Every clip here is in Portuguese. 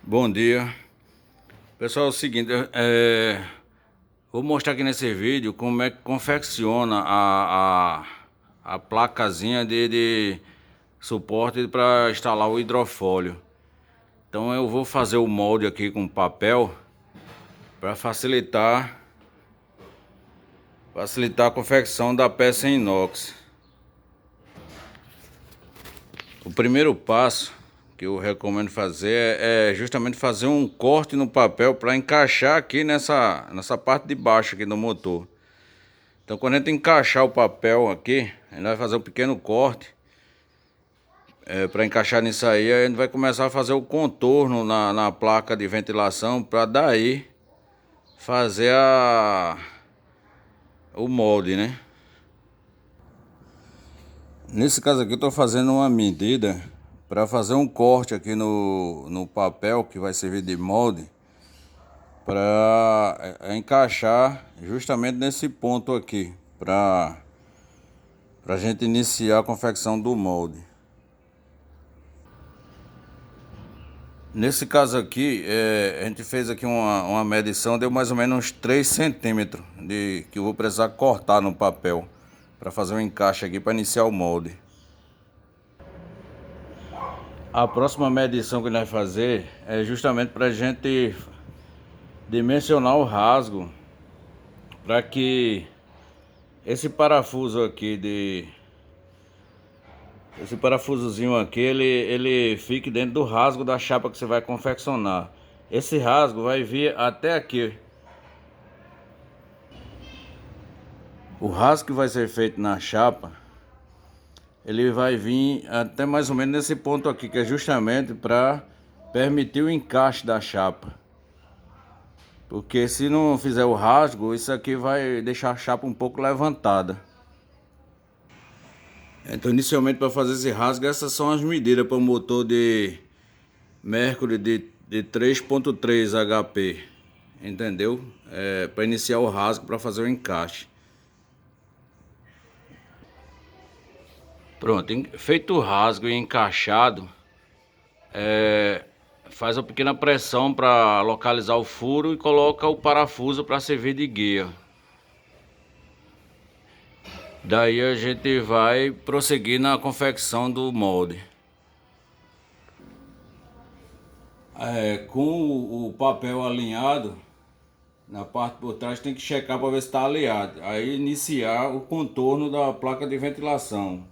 Bom dia, pessoal. É o seguinte, vou mostrar aqui nesse vídeo como é que confecciona a placazinha de suporte para instalar o hidrofólio. Então eu vou fazer o molde aqui com papel para facilitar a confecção da peça em inox. O primeiro passo que eu recomendo fazer é justamente fazer um corte no papel para encaixar aqui nessa parte de baixo aqui do motor. Então quando a gente encaixar o papel aqui, a gente vai fazer um pequeno corte para encaixar nisso aí. Aí a gente vai começar a fazer o contorno na placa de ventilação para daí fazer o molde, né? Nesse caso aqui eu estou fazendo uma medida para fazer um corte aqui no papel que vai servir de molde para encaixar justamente nesse ponto aqui para a gente iniciar a confecção do molde. Nesse caso aqui, a gente fez aqui uma medição, deu mais ou menos uns 3 centímetros que eu vou precisar cortar no papel para fazer um encaixe aqui para iniciar o molde. A próxima medição que nós vamos fazer é justamente para a gente dimensionar o rasgo, para que esse parafuso aqui esse parafusozinho aqui ele fique dentro do rasgo da chapa que você vai confeccionar. Esse rasgo vai vir até aqui. O rasgo que vai ser feito na chapa, ele vai vir até mais ou menos nesse ponto aqui, que é justamente para permitir o encaixe da chapa. Porque se não fizer o rasgo, isso aqui vai deixar a chapa um pouco levantada. Então, inicialmente, para fazer esse rasgo, essas são as medidas para o motor de Mercury de 3.3 HP. Entendeu? Para iniciar o rasgo, para fazer o encaixe. Pronto, feito o rasgo e encaixado, faz uma pequena pressão para localizar o furo e coloca o parafuso para servir de guia. Daí a gente vai prosseguir na confecção do molde. Com o papel alinhado, na parte por trás tem que checar para ver se está alinhado. Aí iniciar o contorno da placa de ventilação.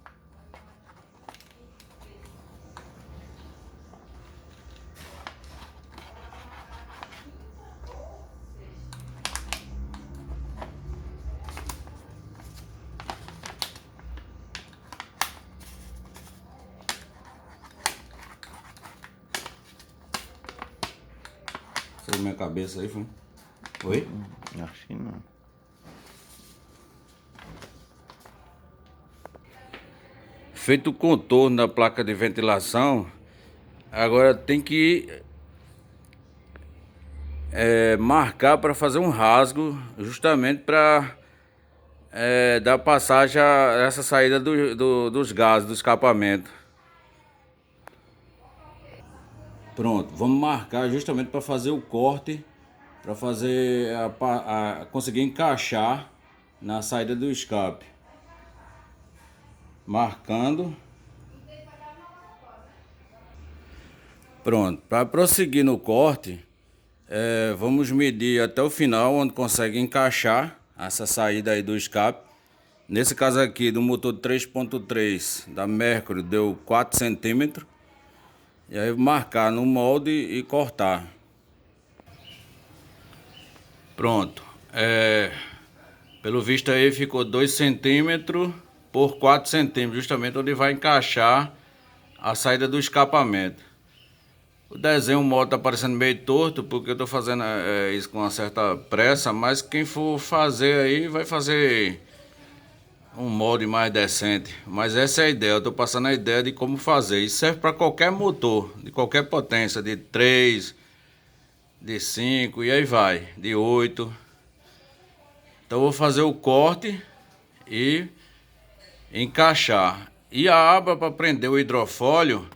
Saiu minha cabeça aí, foi? Oi? Acho que não. Feito o contorno da placa de ventilação, agora tem que marcar para fazer um rasgo, justamente para dar passagem a essa saída dos gases do escapamento. Pronto, vamos marcar justamente para fazer o corte, para fazer conseguir encaixar na saída do escape. Marcando. Pronto, para prosseguir no corte, vamos medir até o final, onde consegue encaixar essa saída aí do escape. Nesse caso aqui, do motor 3.3 da Mercury, deu 4 centímetros. E aí marcar no molde e cortar. Pronto. Pelo visto aí ficou 2 centímetros por 4 centímetros, justamente onde vai encaixar a saída do escapamento. O desenho, o molde tá parecendo meio torto, porque eu tô fazendo isso com uma certa pressa, mas quem for fazer aí vai fazer um molde mais decente. Mas essa é a ideia, eu tô passando a ideia de como fazer. Isso serve para qualquer motor, de qualquer potência, de 3, de 5 e aí vai, de 8. Então eu vou fazer o corte e encaixar. E a aba para prender o hidrofólio,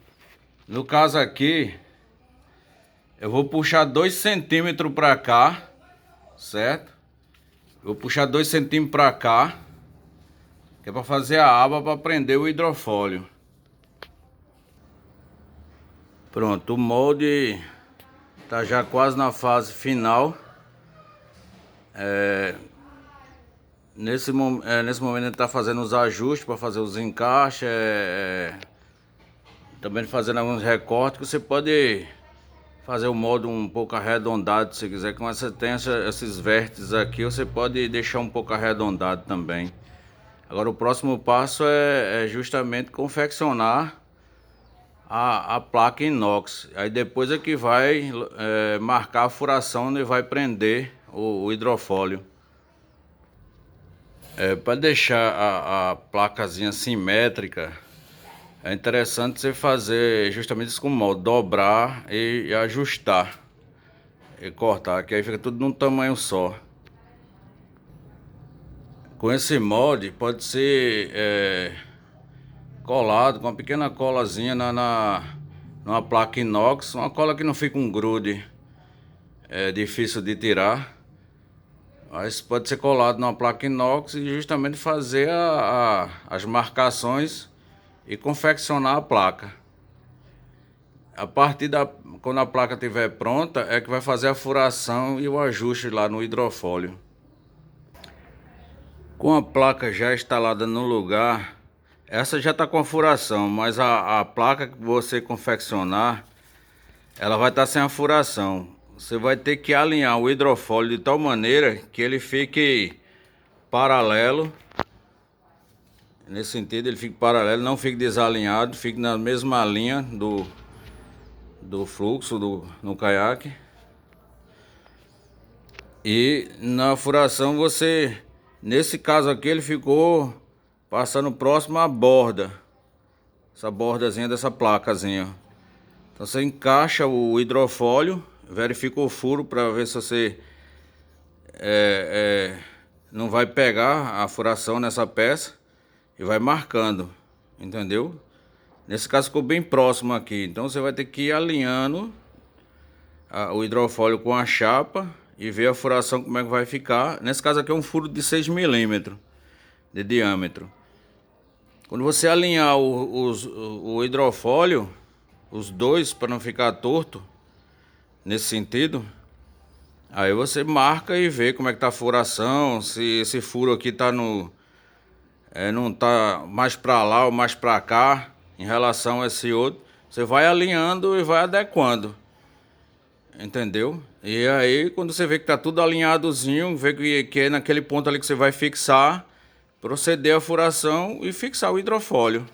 no caso aqui, Eu vou puxar 2 centímetros para cá, certo? Vou puxar 2 centímetros para cá, que é para fazer a aba para prender o hidrofólio. Pronto, o molde tá já quase na fase final. Nesse momento ele tá fazendo os ajustes para fazer os encaixes, também fazendo alguns recortes que você pode fazer o molde um pouco arredondado se quiser. Como você tem esses vértices aqui, você pode deixar um pouco arredondado também. Agora o próximo passo é justamente confeccionar a placa inox. Aí depois é que vai marcar a furação onde vai prender o hidrofólio. Para deixar a placazinha simétrica, é interessante você fazer justamente isso com o molde, dobrar e ajustar e cortar, que aí fica tudo num tamanho só. Com esse molde pode ser colado com uma pequena colazinha numa placa inox, uma cola que não fica um grude difícil de tirar. Mas pode ser colado numa placa inox e justamente fazer as marcações e confeccionar a placa. A partir quando a placa estiver pronta, é que vai fazer a furação e o ajuste lá no hidrofólio. Com a placa já instalada no lugar, essa já está com a furação, mas a placa que você confeccionar, ela vai estar sem a furação. Você vai ter que alinhar o hidrofólio de tal maneira que ele fique paralelo. Nesse sentido, ele fique paralelo, não fique desalinhado, fique na mesma linha do fluxo no caiaque. E na furação você, nesse caso aqui, ele ficou passando próximo à borda, essa bordazinha dessa placazinha. Então você encaixa o hidrofólio, verifica o furo para ver se você não vai pegar a furação nessa peça e vai marcando, entendeu? Nesse caso ficou bem próximo aqui, então você vai ter que ir alinhando o hidrofólio com a chapa e ver a furação como é que vai ficar. Nesse caso aqui é um furo de 6 milímetros de diâmetro. Quando você alinhar o hidrofólio, os dois, para não ficar torto, nesse sentido, aí você marca e vê como é que tá a furação, se esse furo aqui tá não tá mais para lá ou mais para cá em relação a esse outro. Você vai alinhando e vai adequando, entendeu? E aí quando você vê que tá tudo alinhadozinho, vê que é naquele ponto ali que você vai fixar, proceder a furação e fixar o hidrofólio.